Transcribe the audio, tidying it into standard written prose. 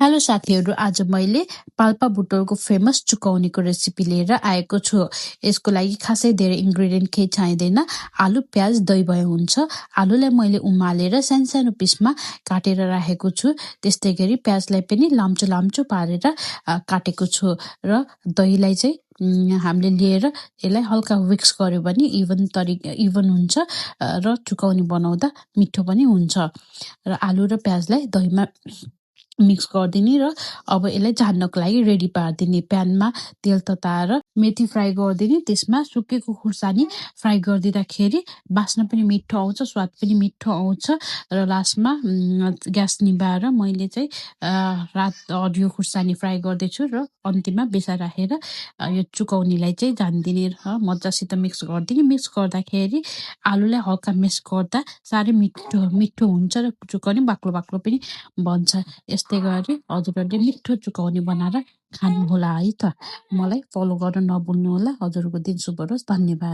Hello साथीहरू, आज मैले पाल्पा बुटोलको फेमस चुकौनीको रेसिपी लिएर आएको छु। यसको लागि खासै धेरै इन्ग्रेडिएन्ट केही चाहिँदैन। आलु, प्याज, दही भए हुन्छ। आलुलाई मैले उमालेर सानो पिसमा काटेर राखेको छु। त्यस्तै गरी प्याजलाई पनि लाम्चो लाम्चो पारेर काटेको छु र दहीलाई चाहिँ हामीले लिएर यसलाई हल्का मिक्स गर्यो भने इभन हुन्छ र चुकौनी बनाउँदा मिठो पनि हुन्छ। र आलु र प्याजलाई दहीमा मिक्स गरिदिने र अब यसलाई झान्नको लागि रेडी पारिदिने। प्यानमा तेल तताएर मेथी फ्राई गरिदिने, त्यसमा सुकेको खुर्सानी फ्राई गरिदिँदाखेरि बास्ना पनि मिठो आउँछ, स्वाद पनि मिठो आउँछ। र लास्टमा ग्यास निभाएर मैले चाहिँ हरियो खुर्सानी फ्राई गर्दैछु र अन्तिममा बेसा राखेर यो चुकौनीलाई चाहिँ झानिदिने र मजासित मिक्स गरिदिने। मिक्स गर्दाखेरि आलुलाई हल्का मिक्स गर्दा साह्रै मिठो हुन्छ र चुकौनी बाक्लो बाक्लो पनि बन्छ। यस्तै गरी हजुरहरूले मिठो चुकौनी बनाएर खानुहोला है त। मलाई फलो गर्न नभुल्नुहोला। हजुरको दिन शुभ होस्। धन्यवाद।